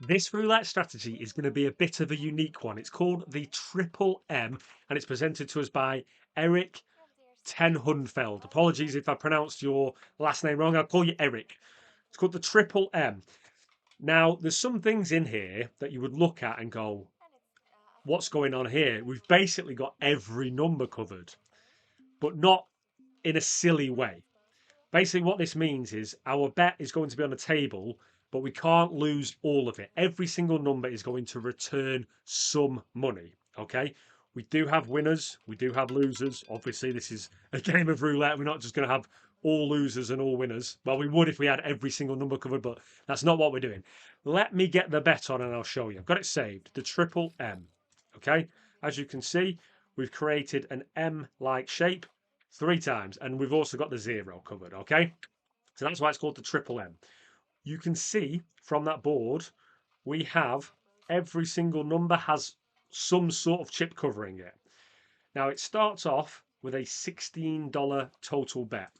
This roulette strategy is going to be a bit of a unique one. It's called the TripleM, and it's presented to us by Eric Tenhunfeld. Apologies if I pronounced your last name wrong. I'll call you Eric. It's called the TripleM. Now, there's some things in here that you would look at and go, what's going on here? We've basically got every number covered, but not in a silly way. Basically, what this means is our bet is going to be on the table, but we can't lose all of it. Every single number is going to return some money. Okay. We do have winners, we do have losers. Obviously, this is a game of roulette. We're not just going to have all losers and all winners. Well, we would if we had every single number covered, but that's not what we're doing. Let me get the bet on and I'll show you. I've got it saved, the TripleM. Okay. As you can see, we've created an M-like shape 3 times, and we've also got the 0 covered. Okay. So that's why it's called the TripleM. You can see from that board, we have every single number has some sort of chip covering it. Now it starts off with a $16 total bet.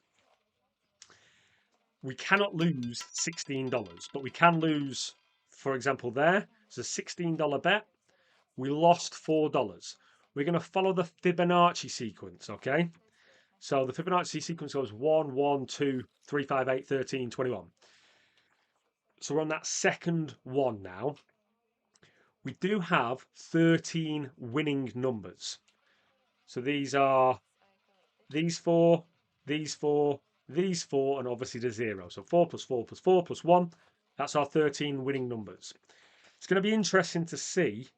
We cannot lose $16, but we can lose, for example, there. It's a $16 bet. We lost $4. We're going to follow the Fibonacci sequence, okay? So the Fibonacci sequence goes 1, 1, 2, 3, 5, 8, 13, 21. So we're on that second one now. We do have 13 winning numbers. So these are these 4, these 4, these 4, and obviously the 0. So 4 plus 4 plus 4 plus 1. That's our 13 winning numbers. It's going to be interesting to see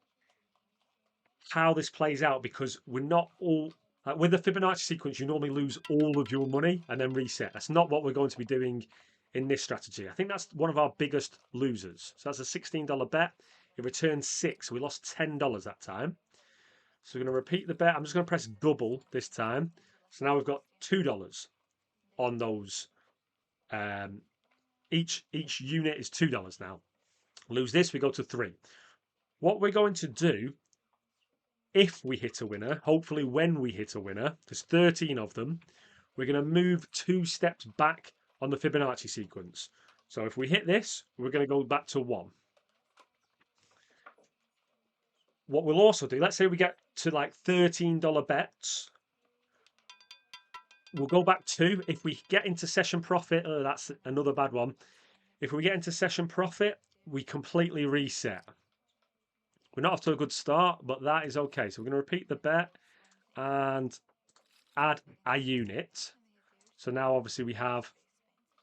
how this plays out, because we're not all with the Fibonacci sequence, you normally lose all of your money and then reset. That's not what we're going to be doing in this strategy. I think that's one of our biggest losers. So that's a $16 bet. It returned 6. We lost $10 that time. So we're going to repeat the bet. I'm just going to press double this time. So now we've got $2 on those. Each unit is $2 now. Lose this, we go to 3. What we're going to do, if we hit a winner, hopefully when we hit a winner, there's 13 of them, we're going to move 2 steps back on the Fibonacci sequence. So if we hit this, we're going to go back to 1. What we'll also do, let's say we get to like $13 bets, we'll go back 2. If we get into session profit, that's another bad one. If we get into session profit, we completely reset. We're not off to a good start, but that is okay. So we're going to repeat the bet and add a unit. So now obviously we have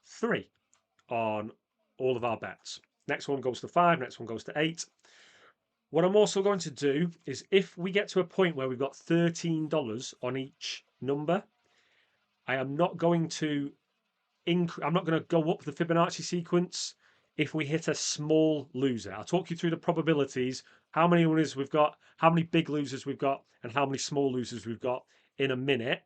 3 on all of our bets. Next one goes to 5, next one goes to 8. What I'm also going to do is, if we get to a point where we've got $13 on each number, I am not going to I'm not going to go up the Fibonacci sequence if we hit a small loser. I'll talk you through the probabilities, how many winners we've got, how many big losers we've got, and how many small losers we've got in a minute.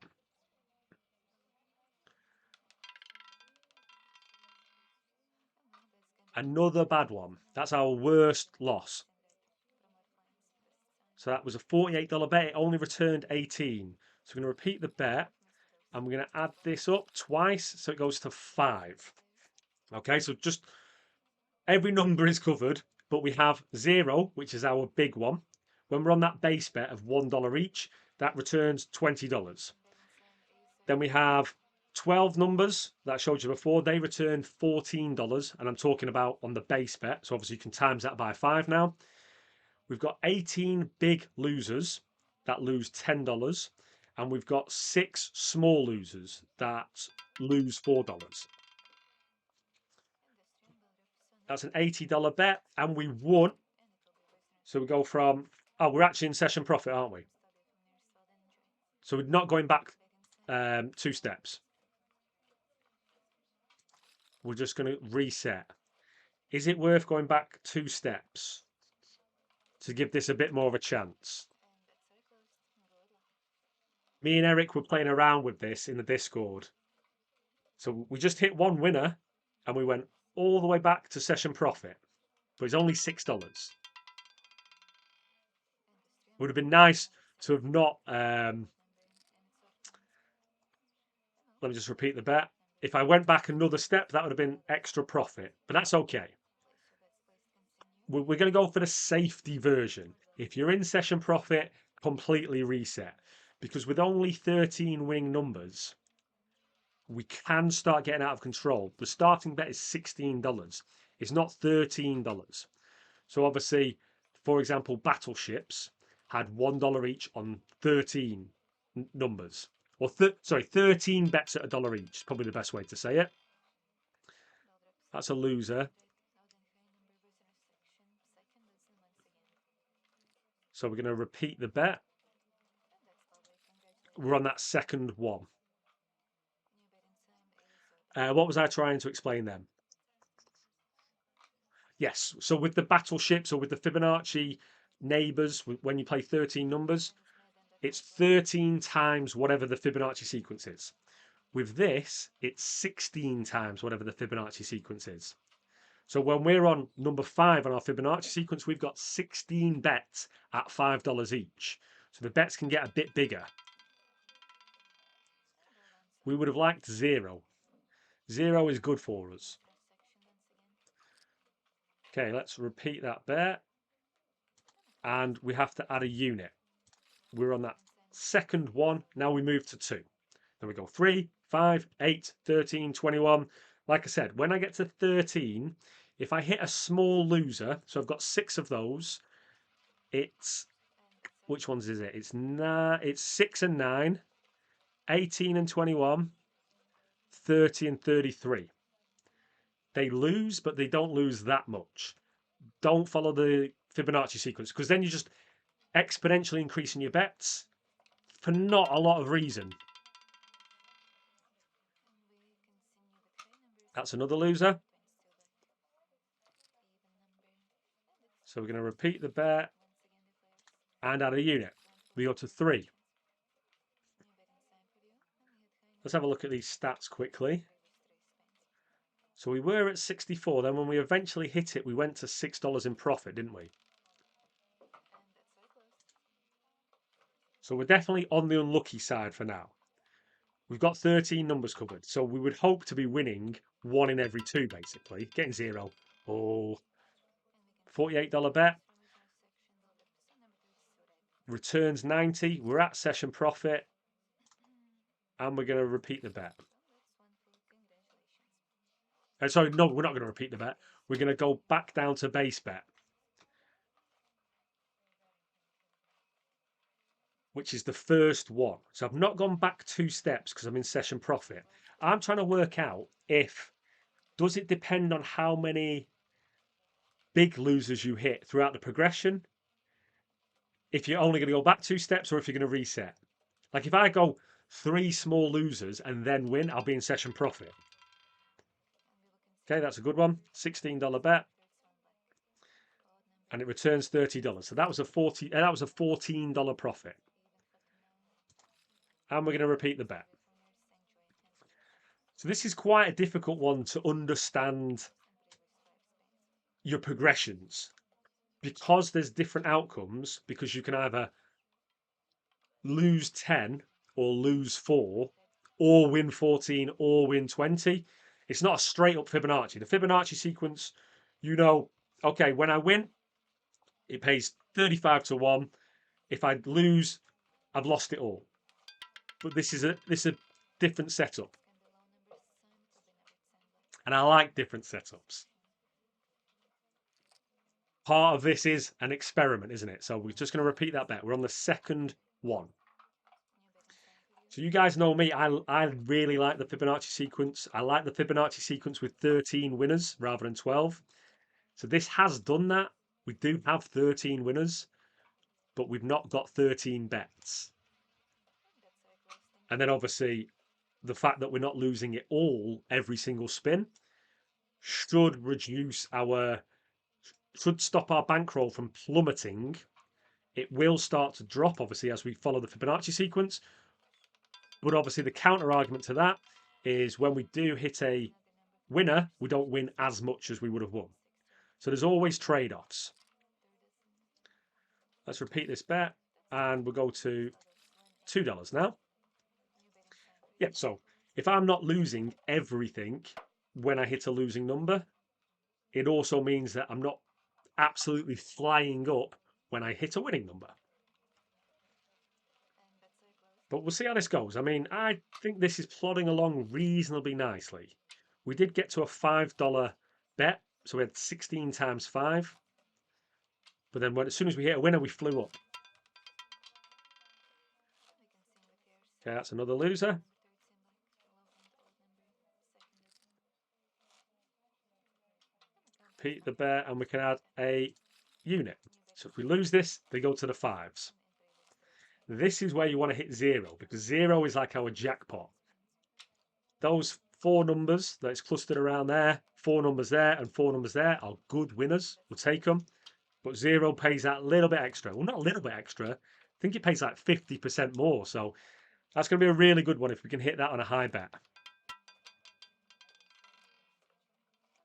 Another bad one. That's our worst loss. So that was a $48 bet. It only returned 18. So we're going to repeat the bet, and we're going to add this up twice, so it goes to 5. Okay, so just every number is covered, but we have 0, which is our big one. When we're on that base bet of $1 each, that returns $20. Then we have 12 numbers that I showed you before. They return $14, and I'm talking about on the base bet. So obviously you can times that by 5 now. We've got 18 big losers that lose $10, and we've got 6 small losers that lose $4. That's an $80 bet, and we won. So we go from, oh, we're actually in session profit, aren't we? So we're not going back 2 steps. We're just going to reset. Is it worth going back 2 steps to give this a bit more of a chance? Me and Eric were playing around with this in the Discord. So we just hit one winner, and we went all the way back to session profit. But it's only $6. Would have been nice to have not. Let me just repeat the bet. If I went back another step, that would have been extra profit, but that's okay. we're going to go for the safety version. If you're in session profit, completely reset. Because with only 13 winning numbers, we can start getting out of control. The starting bet is $16. It's not $13. So obviously, for example, battleships had $1 each on 13 numbers. Or 13 bets at $1 each. Probably the best way to say it. That's a loser. So we're going to repeat the bet. We're on that second one. What was I trying to explain then? Yes, so with the battleships or with the Fibonacci neighbors, when you play 13 numbers, it's 13 times whatever the Fibonacci sequence is. With this, it's 16 times whatever the Fibonacci sequence is. So when we're on number 5 on our Fibonacci sequence, we've got 16 bets at $5 each. So the bets can get a bit bigger. We would have liked 0. 0 is good for us. Okay, let's repeat that bet. And we have to add a unit. We're on that second one. Now we move to 2. Then we go 3, 5, 8, 13, 21. Like I said, when I get to 13, if I hit a small loser, so I've got 6 of those, it's, which ones is it? It's 6 and 9, 18 and 21, 30 and 33. They lose, but they don't lose that much. Don't follow the Fibonacci sequence, because then you're just exponentially increasing your bets for not a lot of reason. That's another loser. So we're going to repeat the bet and add a unit. We go to 3. Let's have a look at these stats quickly. So we were at 64. Then when we eventually hit it, we went to $6 in profit, didn't we? So we're definitely on the unlucky side for now. We've got 13 numbers covered. So we would hope to be winning 1 in every 2, basically. Getting 0. Oh, $48 bet. Returns 90. We're at session profit. And we're going to repeat the bet. Sorry, no, we're not going to repeat the bet. We're going to go back down to base bet, which is the first one. So I've not gone back 2 steps because I'm in session profit. I'm trying to work out if, does it depend on how many big losers you hit throughout the progression? If you're only going to go back 2 steps or if you're going to reset. Like if I go 3 small losers and then win, I'll be in session profit. Okay, that's a good one. $16 bet. And it returns $30. So that was a $14 profit. And we're going to repeat the bet. So this is quite a difficult one to understand your progressions because there's different outcomes, because you can either lose 10 or lose 4 or win 14 or win 20. It's not a straight up Fibonacci. The Fibonacci sequence, you know, okay, when I win, it pays 35 to 1. If I lose, I've lost it all. But this is a different setup. And I like different setups. Part of this is an experiment, isn't it? So we're just going to repeat that bet. We're on the second one. So you guys know me, I really like the Fibonacci sequence. I like the Fibonacci sequence with 13 winners rather than 12. So this has done that. We do have 13 winners, but we've not got 13 bets. And then obviously the fact that we're not losing it all every single spin should stop our bankroll from plummeting. It will start to drop, obviously, as we follow the Fibonacci sequence. But obviously the counter argument to that is when we do hit a winner, we don't win as much as we would have won. So there's always trade-offs. Let's repeat this bet and we'll go to $2 now. Yeah, so if I'm not losing everything when I hit a losing number, it also means that I'm not absolutely flying up when I hit a winning number. But we'll see how this goes. I mean, I think this is plodding along reasonably nicely. We did get to a $5 bet, so we had 16 times 5. But then as soon as we hit a winner, we flew up. Okay, that's another loser. Repeat the bet, and we can add a unit. So if we lose this, they go to the 5s. This is where you want to hit 0, because 0 is like our jackpot. Those 4 numbers that's clustered around there, 4 numbers there and 4 numbers there are good winners. We'll take them. But 0 pays that little bit extra. Well, not a little bit extra. I think it pays like 50% more. So that's going to be a really good one if we can hit that on a high bet.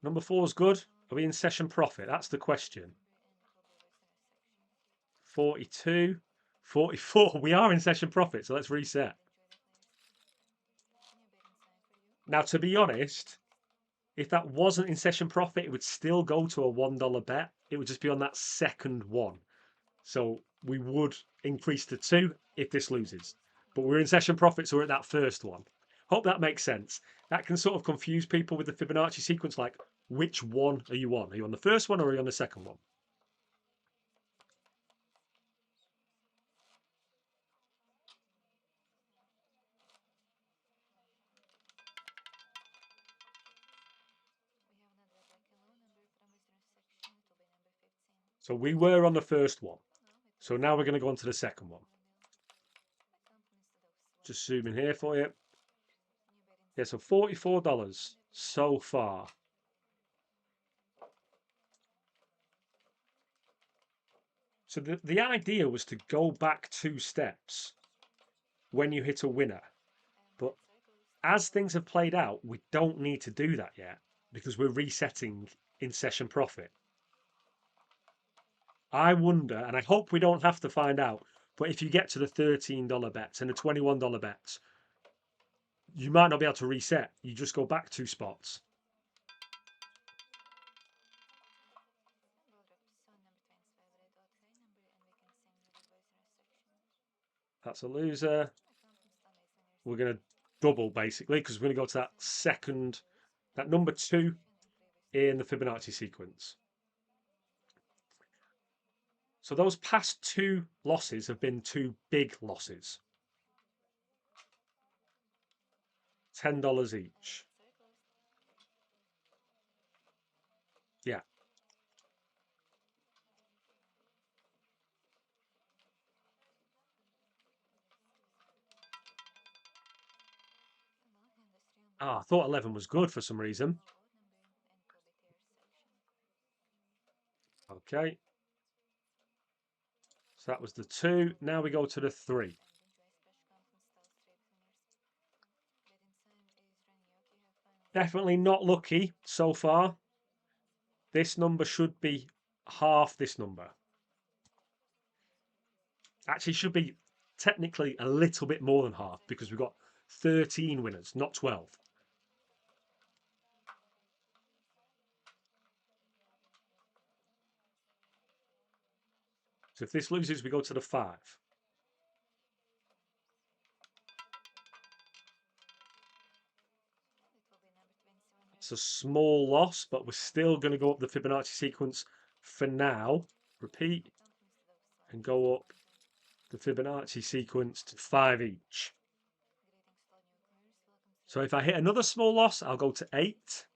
Number 4 is good. Are we in session profit? That's the question. 42, 44. We are in session profit, so let's reset. Now, to be honest, if that wasn't in session profit, it would still go to a $1 bet. It would just be on that second one. So we would increase to 2 if this loses. But we're in session profit, so we're at that first one. Hope that makes sense. That can sort of confuse people with the Fibonacci sequence, like which one are you on? Are you on the first one or are you on the second one? So we were on the first one. So now we're going to go on to the second one. Just zoom in here for you. Yeah, so $44 so far. So the idea was to go back 2 steps when you hit a winner. But as things have played out, we don't need to do that yet because we're resetting in session profit. I wonder, and I hope we don't have to find out, but if you get to the $13 bets and the $21 bets, you might not be able to reset. You just go back 2 spots. That's a loser. We're going to double basically because we're going to go to that second, that number 2 in the Fibonacci sequence. So those past 2 losses have been 2 big losses. $10 each. Yeah. I thought 11 was good for some reason. Okay. So that was the 2. Now we go to the 3. Definitely not lucky so far. This number should be half this number. Actually, should be technically a little bit more than half because we've got 13 winners, not 12. So if this loses, we go to the 5. It's a small loss, but we're still going to go up the Fibonacci sequence for now. Repeat and go up the Fibonacci sequence to 5 each. So if I hit another small loss, I'll go to 8.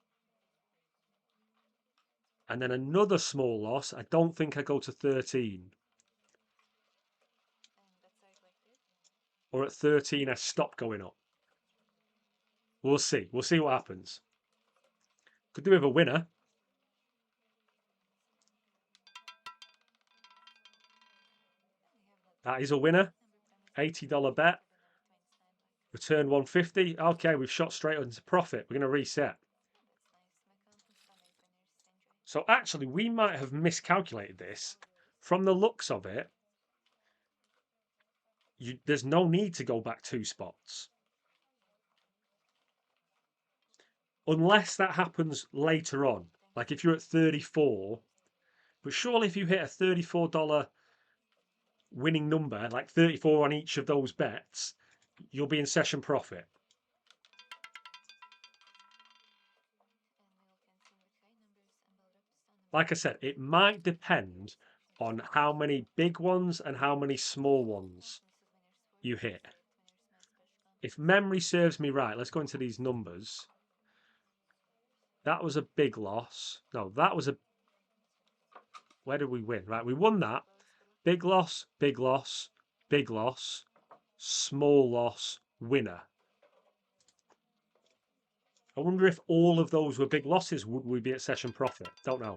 And then another small loss, I don't think I go to 13. Or at 13, I stop going up. We'll see. We'll see what happens. Could do with a winner. That is a winner. $80 bet. Return 150. Okay, we've shot straight into profit. We're going to reset. So actually, we might have miscalculated this. From the looks of it, there's no need to go back 2 spots. Unless that happens later on. Like if you're at 34 But surely if you hit a $34 winning number, like 34 on each of those bets, you'll be in session profit. Like I said, it might depend on how many big ones and how many small ones you hit. If memory serves me right, let's go into these numbers. That was a big loss. No, that was a... Where did we win? Right, we won that. Big loss, big loss, big loss, small loss, winner. I wonder if all of those were big losses, would we be at session profit? Don't know.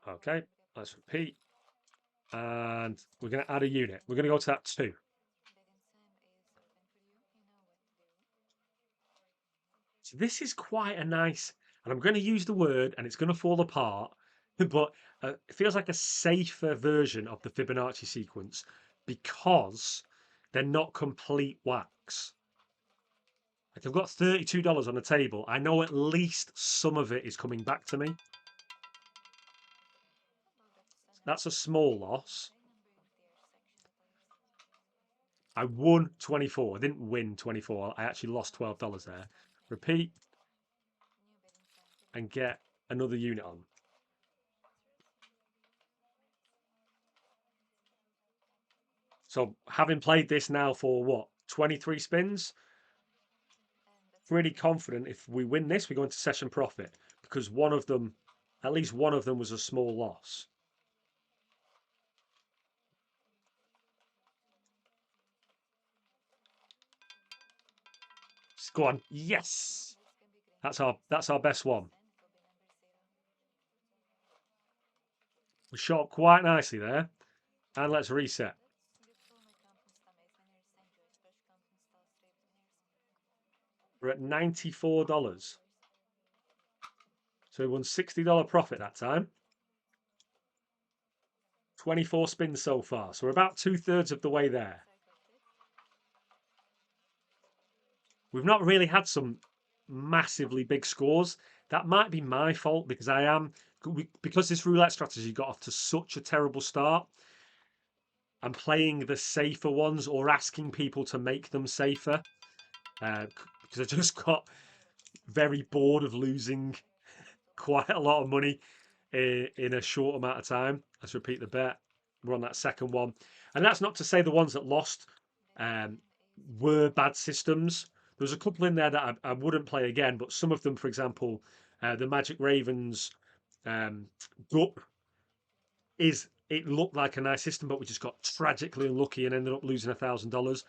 Okay, let's repeat. And we're going to add a unit. We're going to go to that 2. So this is quite a nice, and I'm going to use the word, and it's going to fall apart, but it feels like a safer version of the Fibonacci sequence because they're not complete whacks. Like I've got $32 on the table. I know at least some of it is coming back to me. That's a small loss. I won 24. I didn't win 24. I actually lost $12 there. Repeat and get another unit on. So having played this now for what, 23 spins, pretty confident if we win this, we go into session profit because one of them, at least one of them was a small loss. Go on. Yes. That's our best one. We shot up quite nicely there. And let's reset. We're at $94. So we won $60 profit that time. 24 spins so far. So we're about 2/3 of the way there. We've not really had some massively big scores. That might be my fault because because this roulette strategy got off to such a terrible start. I'm playing the safer ones or asking people to make them safer because I just got very bored of losing quite a lot of money in a short amount of time. Let's repeat the bet. We're on that second one. And that's not to say the ones that lost were bad systems. There was a couple in there that I wouldn't play again, but some of them, for example, the Magic Ravens duck it looked like a nice system, but we just got tragically unlucky and ended up losing $1,000.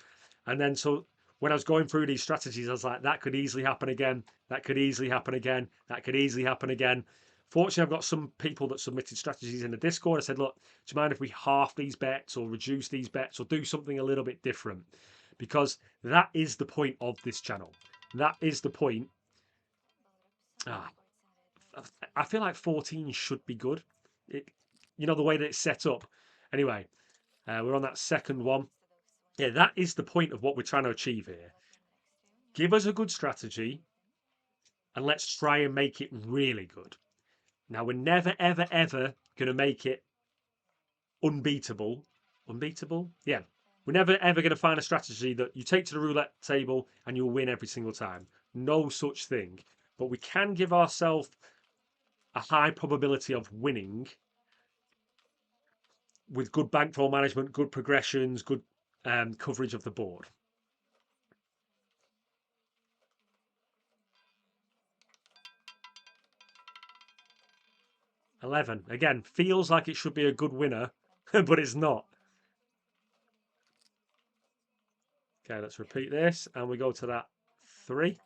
And then so when I was going through these strategies, I was like, that could easily happen again. That could easily happen again. That could easily happen again. Fortunately, I've got some people that submitted strategies in the Discord. I said, look, do you mind if we half these bets or reduce these bets or do something a little bit different? Because that is the point of this channel. That is the point. I feel like 14 should be good. The way that it's set up. Anyway, we're on that second one. Yeah, that is the point of what we're trying to achieve here. Give us a good strategy and let's try and make it really good. Now, we're never, ever, ever going to make it unbeatable. Unbeatable? Yeah. We're never, ever going to find a strategy that you take to the roulette table and you'll win every single time. No such thing. But we can give ourselves a high probability of winning with good bankroll management, good progressions, good coverage of the board. $11. Again, feels like it should be a good winner, but it's not. Okay, let's repeat this. And we go to that 3.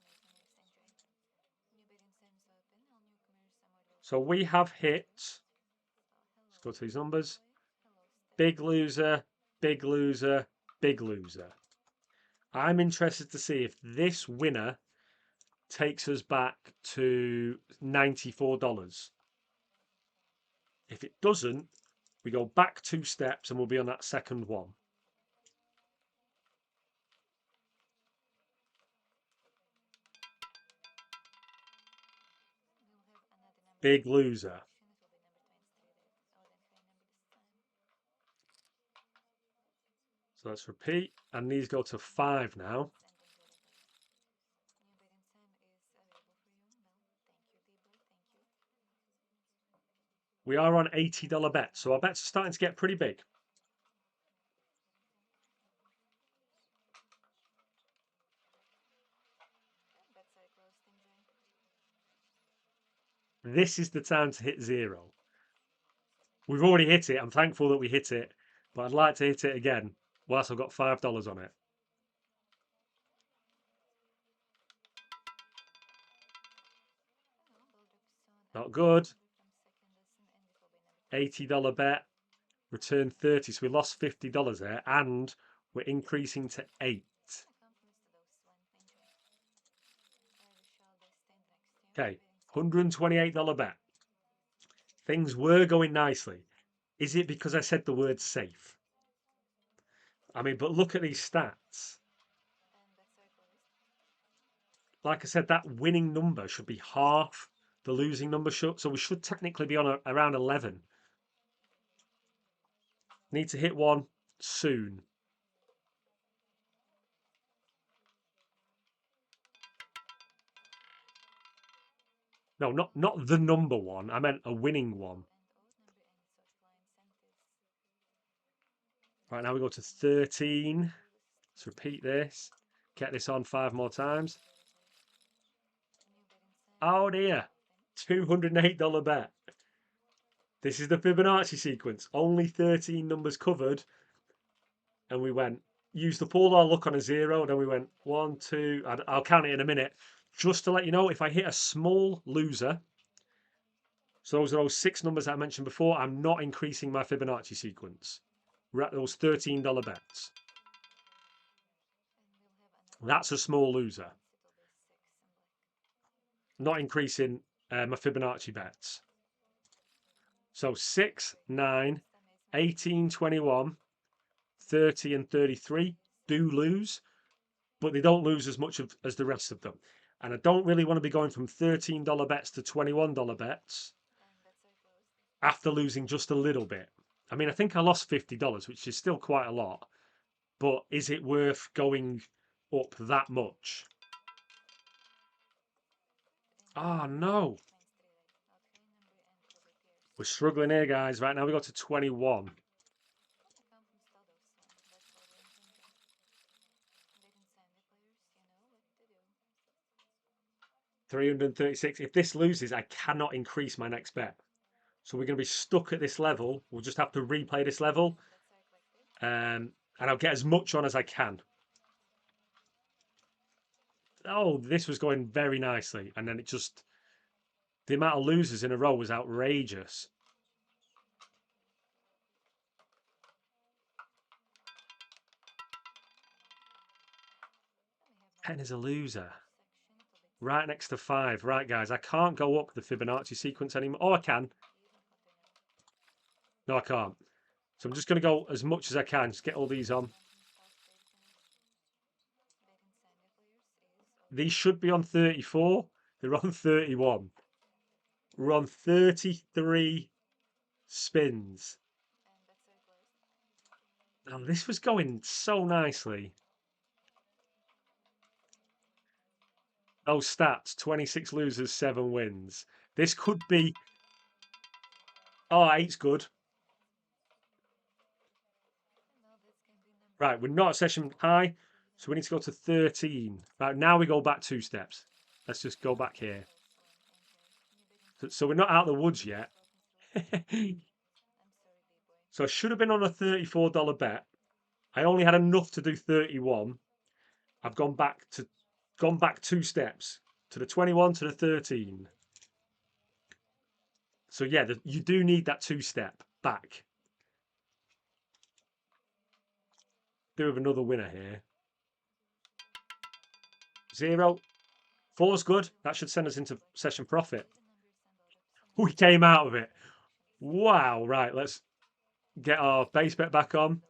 So we have hit, let's go to these numbers. Big loser, big loser, big loser. I'm interested to see if this winner takes us back to $94. If it doesn't, we go back 2 steps and we'll be on that second one. big loser. So let's repeat, and these go to 5 now. We are on $80 bets, so our bets are starting to get pretty big. This is the time to hit 0. We've already hit it. I'm thankful that we hit it, but I'd like to hit it again whilst I've got $5 on it. Not good. $80 bet, return 30. So we lost $50 there, and we're increasing to 8. Okay, $128 bet. Things were going nicely. Is it because I said the word safe? I mean, but look at these stats. Like I said, that winning number should be half the losing number. So we should technically be on around 11. Need to hit one soon. No, not the number one. I meant a winning one. Right, now we go to 13. Let's repeat this. Get this on 5 more times. Oh dear. $208 bet. This is the Fibonacci sequence. Only 13 numbers covered. And we went, used up all our luck on a 0. And then we went 1, 2, I'll count it in a minute. Just to let you know, if I hit a small loser, so those are those 6 numbers that I mentioned before, I'm not increasing my Fibonacci sequence. We're at those $13 bets. That's a small loser. Not increasing my Fibonacci bets. So 6, 9, 18, 21, 30 and 33 do lose, but they don't lose as much as the rest of them. And I don't really want to be going from $13 bets to $21 bets after losing just a little bit. I mean, I think I lost $50, which is still quite a lot, but is it worth going up that much? Oh, no. We're struggling here, guys. Right now we got to 21. $336. If this loses, I cannot increase my next bet. So we're going to be stuck at this level. We'll just have to replay this level. And I'll get as much on as I can. Oh, this was going very nicely. And then it just... The amount of losers in a row was outrageous. Ten is a loser. Right next to 5. Right, guys, I can't go up the Fibonacci sequence anymore. Oh, I can. No, I can't. So I'm just going to go as much as I can. Just get all these on. These should be on 34. They're on 31. We're on 33 spins. Now, this was going so nicely. Those stats, 26 losers, 7 wins. This could be... Oh, 8's good. Right, we're not at session high, so we need to go to 13. Right, now we go back 2 steps. Let's just go back here. So we're not out of the woods yet. So I should have been on a $34 bet. I only had enough to do 31. I've gone back 2 steps to the 21 to the 13. So yeah, you do need that 2-step back. Do have another winner here. 0. 4's good. That should send us into session profit. We came out of it. Wow. Right, let's get our base bet back on.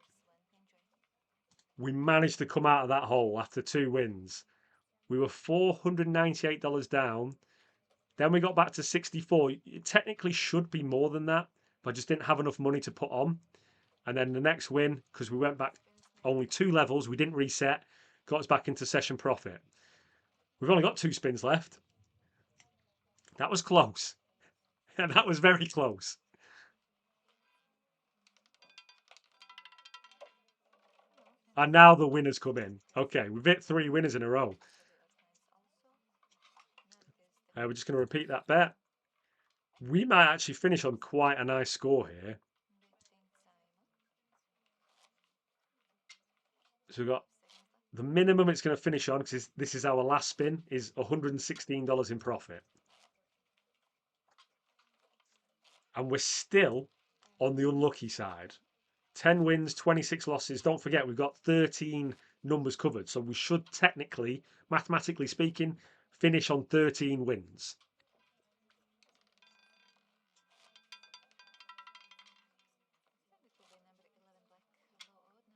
We managed to come out of that hole after 2 wins. We were $498 down. Then we got back to 64. It technically should be more than that, but I just didn't have enough money to put on. And then the next win, because we went back only 2 levels, we didn't reset, got us back into session profit. We've only got 2 spins left. That was close. And that was very close. And now the winners come in. Okay, we've hit 3 winners in a row. We're just going to repeat that bet. We might actually finish on quite a nice score here. So we've got the minimum it's going to finish on, because this is our last spin, is $116 in profit. And we're still on the unlucky side. 10 wins, 26 losses. Don't forget, we've got 13 numbers covered. So we should technically, mathematically speaking, finish on 13 wins.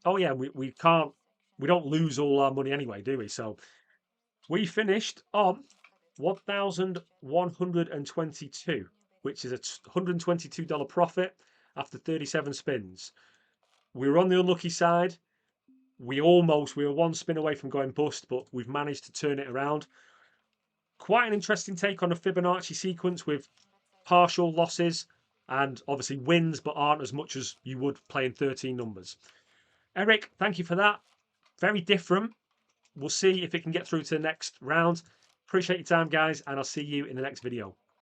Oh yeah, we don't lose all our money anyway, do we? So we finished on 1,122, which is a $122 profit after 37 spins. We were on the unlucky side. We were 1 spin away from going bust, but we've managed to turn it around. Quite an interesting take on a Fibonacci sequence with partial losses and obviously wins, but aren't as much as you would playing 13 numbers. Eric, thank you for that. Very different. We'll see if it can get through to the next round. Appreciate your time, guys, and I'll see you in the next video.